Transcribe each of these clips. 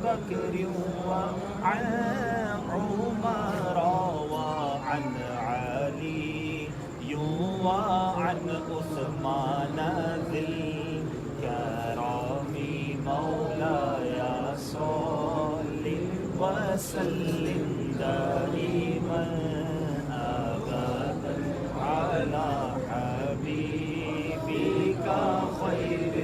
بكر وعن عمر عن عثمان ذي الكرام مولاي صل وسلم دائما أبدا على حبيبك خير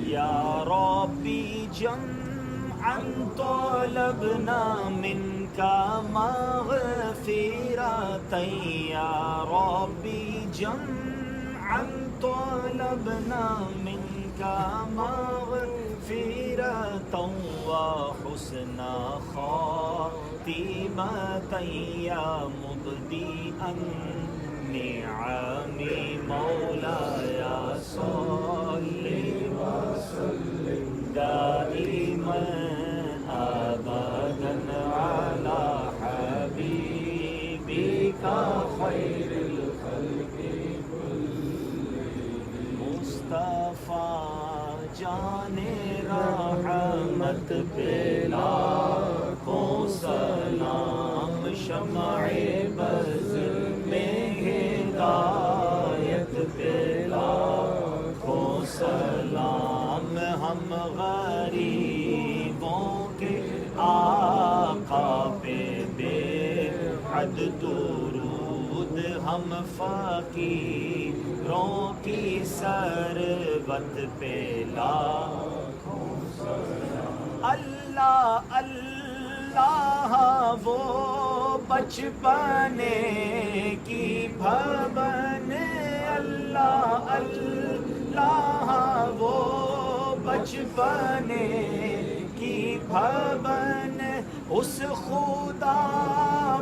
يا ربي جمعا طلبنا منك مغفرة يا ربي جمعا طلبنا منك مغفرة وحسن خاتمة يا مبدئا نعم مولاي صل وسلم دائما أبدا على حبيبك خير الخلق مصطفى جان رحمت پہ لاکھوں سلام شمع بز میں ہدایت پہ لاکھوں سلام ہم غریبوں کے آقا پہ بے حد درود ہم فقیروں کی ثروت پہ لاکھوں سلام اللہ اللہ وہ بچپنے کی بھون اللہ اللہ وہ بچپنے کی بھون اس خدا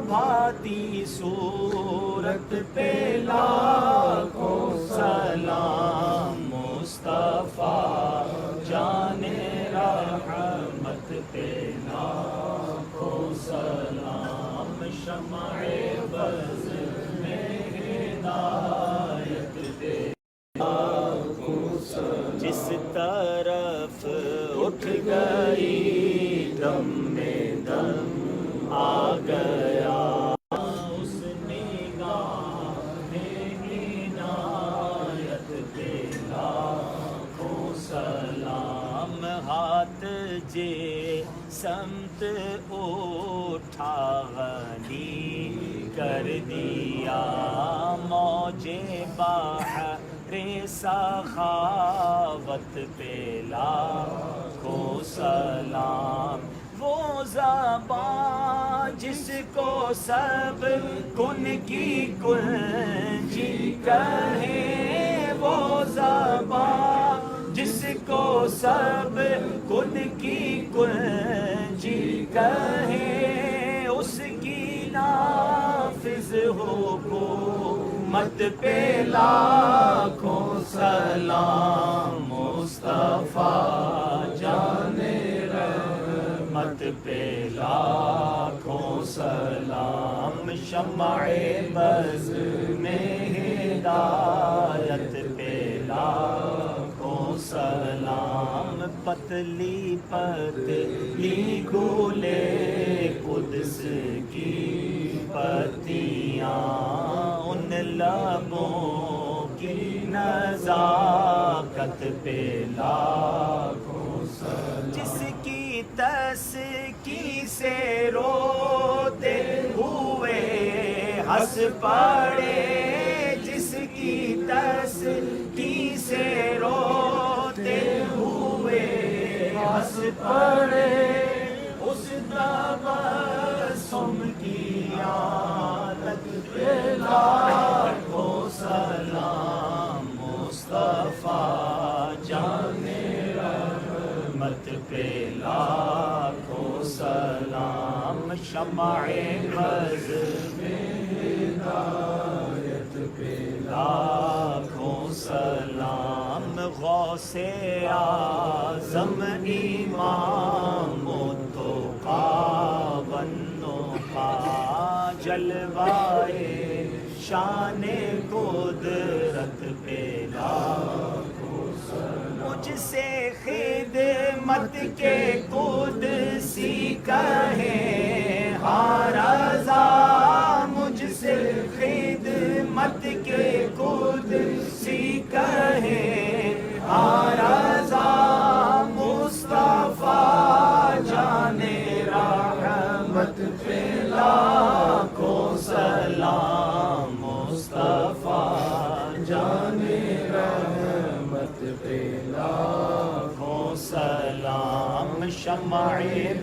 بھاتی صورت پہ لاکھوں سلام مصطفیٰ جان رحمت پہ لاکھوں سلام شمع بز میں ہدایت پہ لاکھوں سلام جس طرف اٹھ گئی دم میں دم آ گیا اس نگاہ عنایت پہ لاکھوں سلام ہاتھ جے سمت اٹھا غنی کر دیا موجے بحر سخاوت پہ لاکھوں سلام وہ زبان جس کو سب کن کی کنجی کہیں وہ زبان جس کو سب کن کی کنجی کہیں اس کی نافذ حکومت پہ لاکھوں سلام مصطفیٰ جان رحمت پہ لاکھوں سلام شمع بز میں ہدایت پہ لاکھوں سلام پتلی پتلی گولے قدس کی پتیاں ان لبوں کی نزاکت پہ لاکھوں سلام جس کی تسکی سے روتے ہوئے ہنس پڑے جس کی تسکی سے روتے ہوئے ہنس پڑے اس تبسم کی عادت پہ لاکھوں سلام مصطفیٰ جان رحمت پہ لاکھوں سلام شمع بز میں ہدایت پہ لاکھوں سلام غوث اعظم امام التقیٰ والنقیٰ جلوائے شان قدرت پہ لاکھوں سلام مجھ سے خدمت کے قدسی کہیں ہاں رضا مجھ سے خدمت پہ لاکھوں سلام مصطفیٰ جان رحمت پہ لاکھوں سلام شمع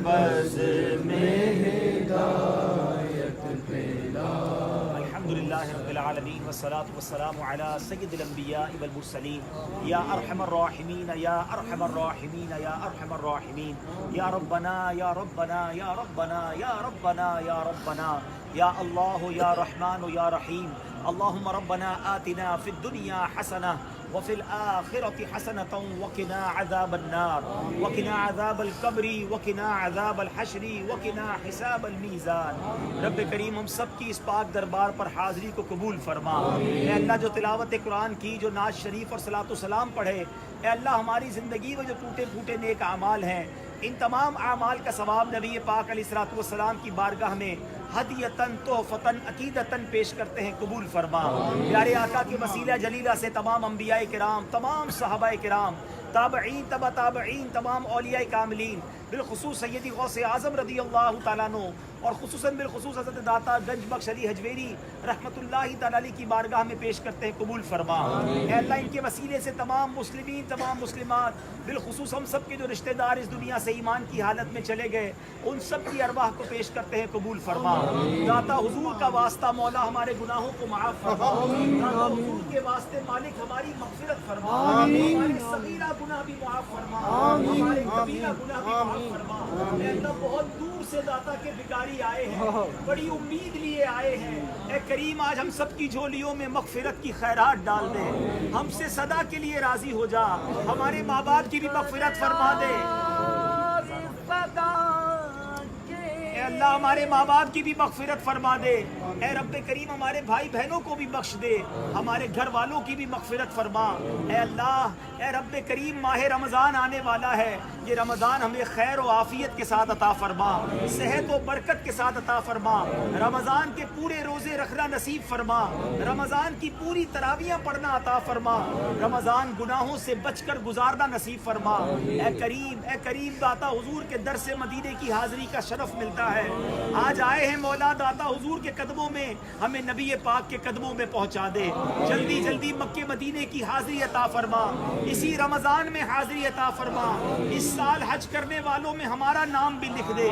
بز میں ہدایت پہ الحمدللہ رب العالمین والصلاة والسلام علی سید الانبیاء والمرسلین یا ارحم الراحمین یا ارحم الراحمین یا ارحم الراحمین یا ربنا یا ربنا یا ربنا یا ربنا یا ربنا یا اللہ یا رحمان یا رحیم اللہم ربنا آتنا فی الدنیا حسنہ وفي الآخرة حسنة وقنا عذاب النار وقنا عذاب القبر وقنا عذاب الحشر وقنا حساب الميزان رب کریم ہم سب کی اس پاک دربار پر حاضری کو قبول فرما اے اللہ جو تلاوت قرآن کی، جو نعت شریف اور صلاۃ و سلام پڑھے، اے اللہ ہماری زندگی میں جو ٹوٹے پھوٹے نیک اعمال ہیں ان تمام اعمال کا ثواب نبی پاک علیہ الصلوۃ والسلام کی بارگاہ میں ہدیتاً تحفتاً عقیدتاً پیش کرتے ہیں، قبول فرما۔ پیارے آقا کے وسیلہ جلیلہ سے تمام انبیاء کرام، تمام صحابہ کرام، تابعین تبع تابعین، تمام اولیاء کاملین، بالخصوص سیدی غوث اعظم رضی اللہ تعالیٰ عنہ اور خصوصاً بالخصوص حضرت داتا گنج بخش علی حجویری رحمۃ اللہ تعالیٰ علیہ کی بارگاہ میں پیش کرتے ہیں، قبول فرما۔ اے اللہ ان کے وسیلے سے تمام مسلمین، تمام مسلمات، بالخصوص ہم سب کے جو رشتہ دار اس دنیا سے ایمان کی حالت میں چلے گئے، ان سب کی ارواح کو پیش کرتے ہیں، قبول فرما۔ داتا حضور کا واسطہ مولا ہمارے گناہوں کو معاف فرما، داتا حضور کے واسطے مالک ہماری مغفرت فرما، ہمارے صغیرہ گناہ بھی معاف فرما، ہمارے کبیرہ گناہ بھی معاف فرما۔ اے اللہ بہت دور سے داتا کے بھکاری آئے ہیں، بڑی امید لیے آئے ہیں، اے کریم آج ہم سب کی جھولیوں میں مغفرت کی خیرات ڈال دے، ہم سے صدا کے لیے راضی ہو جا، ہمارے ماں باپ کی بھی مغفرت فرما دے۔ اے اللہ ہمارے ماں باپ کی بھی مغفرت فرما دے، اے رب کریم ہمارے بھائی بہنوں کو بھی بخش دے، ہمارے گھر والوں کی بھی مغفرت فرما۔ اے اللہ، اے رب کریم ماہ رمضان آنے والا ہے، یہ رمضان ہمیں خیر و عافیت کے ساتھ عطا فرما، صحت و برکت کے ساتھ عطا فرما، رمضان کے پورے روزے رکھنا نصیب فرما، رمضان کی پوری تراویحاں پڑھنا عطا فرما، رمضان گناہوں سے بچ کر گزارنا نصیب فرما۔ اے کریم داتا حضور کے در سے مدینے کی حاضری کا شرف ملتا ہے، آج آئے ہیں مولا داتا حضور کے قدموں میں، ہمیں نبی پاک کے قدموں میں پہنچا دے، جلدی جلدی مکے مدینے کی حاضری عطا فرما، اسی رمضان میں حاضری عطا فرما، اس سال حج کرنے والوں میں ہمارا نام بھی لکھ دے۔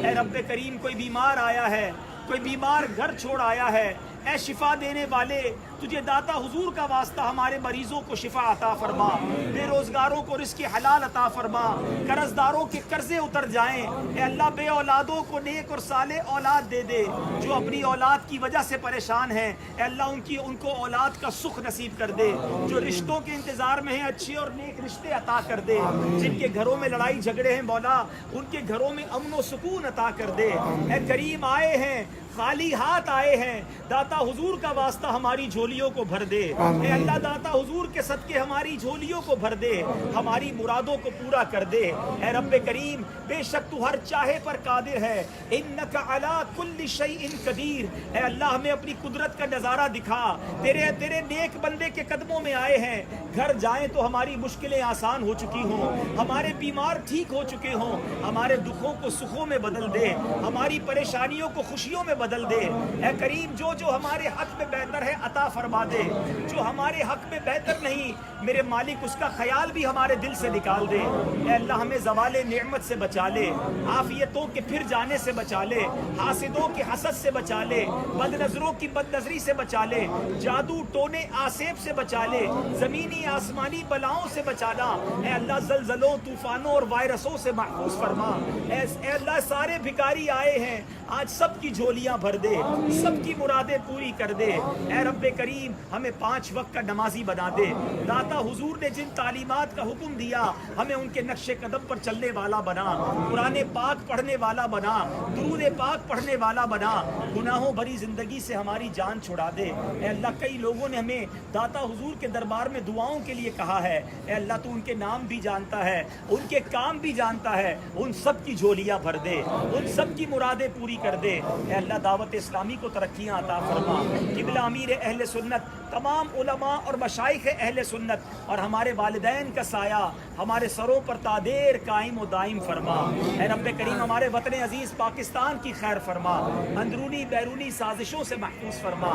اے رب کریم کوئی بیمار آیا ہے، کوئی بیمار گھر چھوڑ آیا ہے، اے شفا دینے والے تجھے داتا حضور کا واسطہ ہمارے مریضوں کو شفا عطا فرما، بے روزگاروں کو رزق حلال عطا فرما، قرض داروں کے قرضے اتر جائیں، اے اللہ بے اولادوں کو نیک اور صالح اولاد دے دے، جو اپنی اولاد کی وجہ سے پریشان ہیں، اے اللہ ان کو اولاد کا سکھ نصیب کر دے، جو رشتوں کے انتظار میں ہیں اچھے اور نیک رشتے عطا کر دے، جن کے گھروں میں لڑائی جھگڑے ہیں مولا ان کے گھروں میں امن و سکون عطا کر دے۔ اے کریم آئے ہیں، خالی ہاتھ آئے ہیں، داتا حضور کا واسطہ ہماری جھولیوں کو بھر دے، اے اللہ داتا حضور کے صدقے ہماری جھولیوں کو بھر دے، ہماری مرادوں کو پورا کر دے۔ اے رب کریم بے شک تو ہر چاہے پر قادر ہے، انک علی کل شیء قدیر، اے اللہ ہمیں اپنی قدرت کا نظارہ دکھا، تیرے نیک بندے کے قدموں میں آئے ہیں، گھر جائیں تو ہماری مشکلیں آسان ہو چکی ہوں، ہمارے بیمار ٹھیک ہو چکے ہوں، ہمارے دکھوں کو سکھوں میں بدل دے، ہماری پریشانیوں کو خوشیوں میں بدل دے۔ اے کریم جو ہمارے حق میں بہتر ہے عطا فرما دے، جو ہمارے حق میں بہتر نہیں میرے مالک اس کا خیال بھی ہمارے دل سے نکال دے۔ اے اللہ ہمیں زوال نعمت سے بچا لے، عافیتوں کے پھر جانے سے بچا لے، حاسدوں کے حسد سے بچا لے، بد نظروں کی بد نظری سے بچا لے، جادو ٹونے آسیب سے بچا لے، زمینی آسمانی بلاؤں سے بچانا، اے اللہ زلزلوں طوفانوں اور وائرسوں سے محفوظ فرما۔ اے اللہ سارے بھکاری آئے ہیں، آج سب کی جھولیاں بھر دے، سب کی مرادیں پوری کر دے۔ اے رب کریم ہمیں 5 وقت کا نمازی بنا دے، داتا حضور نے جن تعلیمات کا حکم دیا ہمیں ان کے نقش قدم پر چلنے والا بنا، قرآن پاک پڑھنے والا بنا، درود پاک پڑھنے والا بنا، گناہوں بھری زندگی سے ہماری جان چھڑا دے۔ اے اللہ کئی لوگوں نے ہمیں داتا حضور کے دربار میں دعاؤں کے لیے کہا ہے، اے اللہ تو ان کے نام بھی جانتا ہے، ان کے کام بھی جانتا ہے، ان سب کی جھولیاں بھر دے، ان سب کی مرادیں پوری کر دے۔ اے اللہ دعوت اسلامی کو ترقیاں عطا فرما، قبلہ امیر اہل سنت تمام علماء اور مشائخ اہل سنت اور ہمارے والدین کا سایہ ہمارے سروں پر تادیر قائم و دائم فرما۔ اے رب کریم ہمارے وطن عزیز پاکستان کی خیر فرما، اندرونی بیرونی سازشوں سے محفوظ فرما۔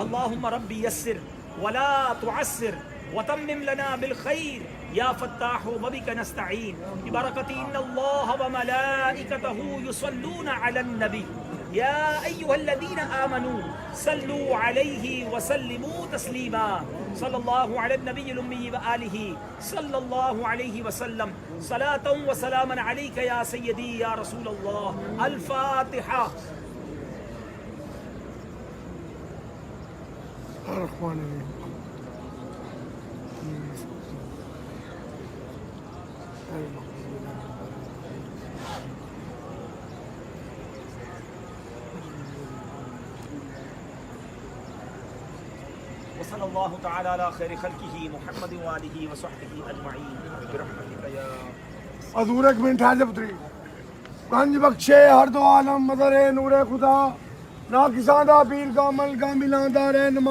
اللہم ربی یسر ولا تعسر وتمم لنا بالخير يا فتاح وبك نستعين ببركة إن الله وملائكته يصلون على النبي يا أيها الذين آمنوا صلوا عليه وسلموا تسليما صلى الله على النبي الأمي وآله صلى الله عليه وسلم صلاة وسلاما عليك يا سيدي يا رسول الله الفاتحة۔ الرحمن الرحيم وصلى الله تعالى على خير خلقه محمد وآله وصحبه أجمعين برحمتك يا حضور ایک منٹ ٹھہر جا پتری گنج بخشے ہر دو عالم مدر نور خدا نا کساں دا پیر کا عمل کا ملاں دا رہنما